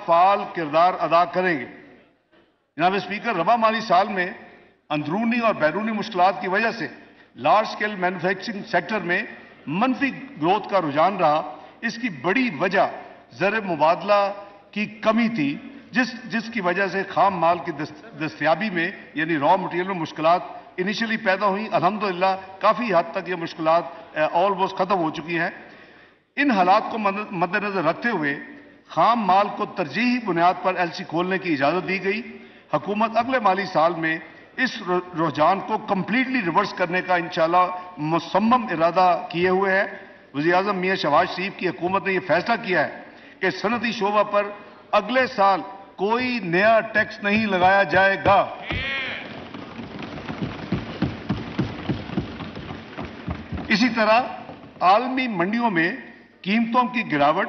فعال کردار ادا کریں گے۔ جناب اسپیکر، رواں مالی سال میں اندرونی اور بیرونی مشکلات کی وجہ سے لارج اسکیل مینوفیکچرنگ سیکٹر میں منفی گروتھ کا رجحان رہا۔ اس کی بڑی وجہ زر مبادلہ کی کمی تھی، جس کی وجہ سے خام مال کی دستیابی میں یعنی را مٹیریل میں مشکلات انیشلی پیدا ہوئیں۔ الحمدللہ کافی حد تک یہ مشکلات آلموسٹ ختم ہو چکی ہیں۔ ان حالات کو مد نظر رکھتے ہوئے خام مال کو ترجیحی بنیاد پر ایل سی کھولنے کی اجازت دی گئی۔ حکومت اگلے مالی سال میں اس رجحان کو کمپلیٹلی ریورس کرنے کا انشاءاللہ مصمم ارادہ کیے ہوئے ہے۔ وزیر اعظم میاں شہباز شریف کی حکومت نے یہ فیصلہ کیا ہے کہ صنعتی شعبہ پر اگلے سال کوئی نیا ٹیکس نہیں لگایا جائے گا۔ اسی طرح عالمی منڈیوں میں قیمتوں کی گراوٹ،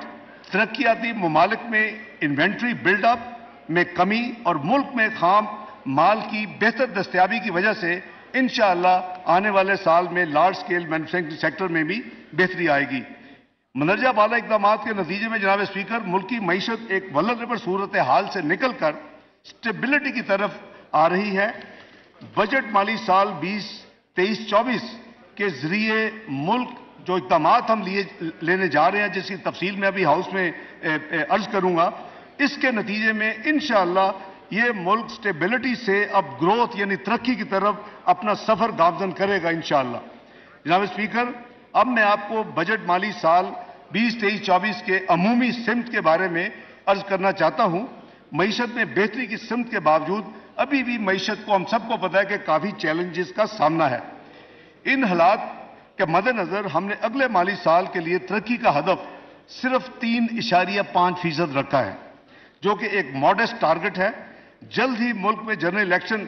ترقیاتی ممالک میں انوینٹری بلڈ اپ میں کمی اور ملک میں خام مال کی بہتر دستیابی کی وجہ سے انشاءاللہ آنے والے سال میں لارج سکیل مینوفیکچرنگ سیکٹر میں بھی بہتری آئے گی۔ مندرجہ بالا اقدامات کے نتیجے میں جناب اسپیکر، ملکی معیشت ایک ولنریبل صورتحال سے نکل کر سٹیبلٹی کی طرف آ رہی ہے۔ بجٹ مالی سال 2023-24 کے ذریعے ملک جو اقدامات ہم لینے جا رہے ہیں، جس کی تفصیل میں ابھی ہاؤس میں عرض کروں گا، اس کے نتیجے میں انشاءاللہ یہ ملک سٹیبلٹی سے اب گروتھ یعنی ترقی کی طرف اپنا سفر گامزن کرے گا انشاءاللہ۔ جناب اسپیکر، اب میں آپ کو بجٹ مالی سال 2023-24 کے عمومی سمت کے بارے میں عرض کرنا چاہتا ہوں۔ معیشت میں بہتری کی سمت کے باوجود ابھی بھی معیشت کو ہم سب کو پتہ ہے کہ کافی چیلنجز کا سامنا ہے۔ ان حالات کے مد نظر ہم نے اگلے مالی سال کے لیے ترقی کا ہدف صرف 3.5% رکھا ہے، جو کہ ایک ماڈسٹ ٹارگٹ ہے۔ جلد ہی ملک میں جنرل الیکشن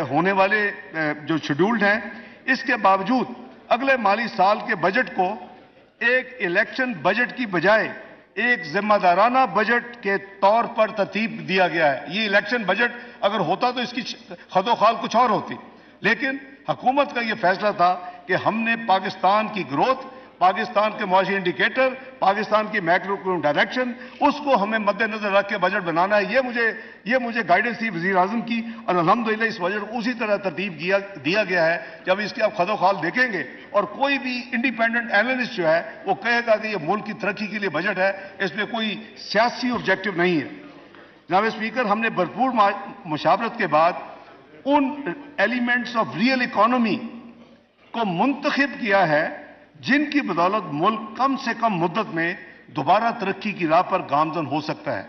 ہونے والے جو شیڈولڈ ہیں، اس کے باوجود اگلے مالی سال کے بجٹ کو ایک الیکشن بجٹ کی بجائے ایک ذمہ دارانہ بجٹ کے طور پر ترتیب دیا گیا ہے۔ یہ الیکشن بجٹ اگر ہوتا تو اس کی خد و خال کچھ اور ہوتی، لیکن حکومت کا یہ فیصلہ تھا کہ ہم نے پاکستان کی گروتھ، پاکستان کے معاشی انڈیکیٹر، پاکستان کی میکرو اکنامک ڈائریکشن، اس کو ہمیں مد نظر رکھ کے بجٹ بنانا ہے۔ یہ مجھے گائیڈنس تھی وزیر اعظم کی، اور الحمدللہ اس بجٹ کو اسی طرح ترتیب دیا گیا ہے۔ جب اس کے آپ خد و خال دیکھیں گے اور کوئی بھی انڈیپینڈنٹ اینالسٹ جو ہے وہ کہے گا کہ یہ ملک کی ترقی کے لیے بجٹ ہے، اس میں کوئی سیاسی آبجیکٹو نہیں ہے۔ جناب اسپیکر، ہم نے بھرپور مشاورت کے بعد ان ایلیمنٹس آف ریئل اکانومی کو منتخب کیا ہے جن کی بدولت ملک کم سے کم مدت میں دوبارہ ترقی کی راہ پر گامزن ہو سکتا ہے۔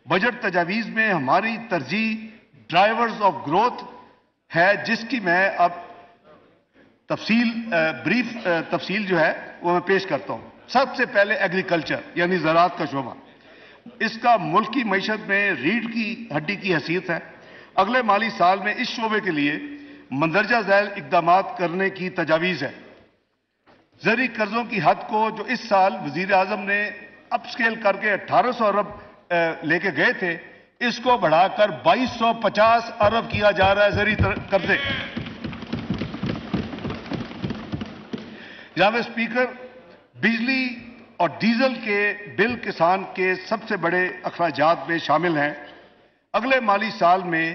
بجٹ تجاویز میں ہماری ترجیح ڈرائیورز آف گروتھ ہے، جس کی میں اب تفصیل جو ہے وہ میں پیش کرتا ہوں۔ سب سے پہلے ایگریکلچر یعنی زراعت کا شعبہ، اس کا ملکی معیشت میں ریڑھ کی ہڈی کی حیثیت ہے۔ اگلے مالی سال میں اس شعبے کے لیے مندرجہ ذیل اقدامات کرنے کی تجاویز ہے۔ زرعی قرضوں کی حد کو جو اس سال وزیر اعظم نے اپ سکیل کر کے 1800 ارب لے کے گئے تھے، اس کو بڑھا کر 2250 ارب کیا جا رہا ہے زرعی قرضے۔ جناب اسپیکر، بجلی اور ڈیزل کے بل کسان کے سب سے بڑے اخراجات میں شامل ہیں۔ اگلے مالی سال میں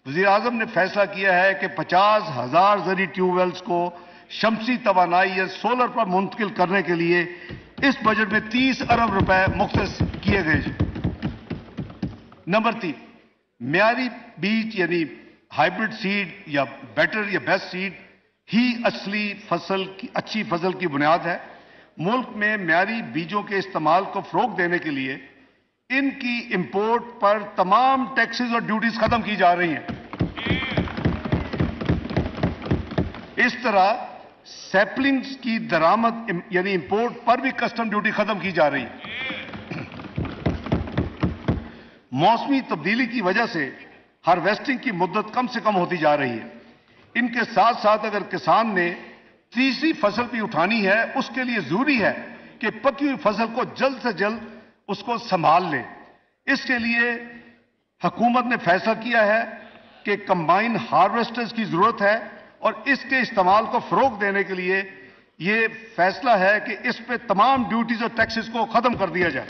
وزیر اعظم نے فیصلہ کیا ہے کہ 50,000 زرعی ٹیوب ویلز کو شمسی توانائی یا سولر پر منتقل کرنے کے لیے اس بجٹ میں 30 ارب روپے مختص کیے گئے۔ نمبر 3، معیاری بیج یعنی ہائیبرڈ سیڈ یا بیٹر یا بیسٹ سیڈ ہی اچھی فصل کی بنیاد ہے۔ ملک میں معیاری بیجوں کے استعمال کو فروغ دینے کے لیے ان کی امپورٹ پر تمام ٹیکسز اور ڈیوٹیز ختم کی جا رہی ہیں۔ اس طرح سیپلنگز کی درآمد یعنی امپورٹ پر بھی کسٹم ڈیوٹی ختم کی جا رہی ہے۔ موسمی تبدیلی کی وجہ سے ہارویسٹنگ کی مدت کم سے کم ہوتی جا رہی ہے۔ ان کے ساتھ ساتھ اگر کسان نے تیسری فصل بھی اٹھانی ہے، اس کے لیے ضروری ہے کہ پکی ہوئی فصل کو جلد سے جلد اس کو سنبھال لے۔ اس کے لیے حکومت نے فیصلہ کیا ہے کہ کمبائن ہارویسٹرز کی ضرورت ہے، اور اس کے استعمال کو فروغ دینے کے لیے یہ فیصلہ ہے کہ اس پہ تمام ڈیوٹیز اور ٹیکسز کو ختم کر دیا جائے۔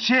$6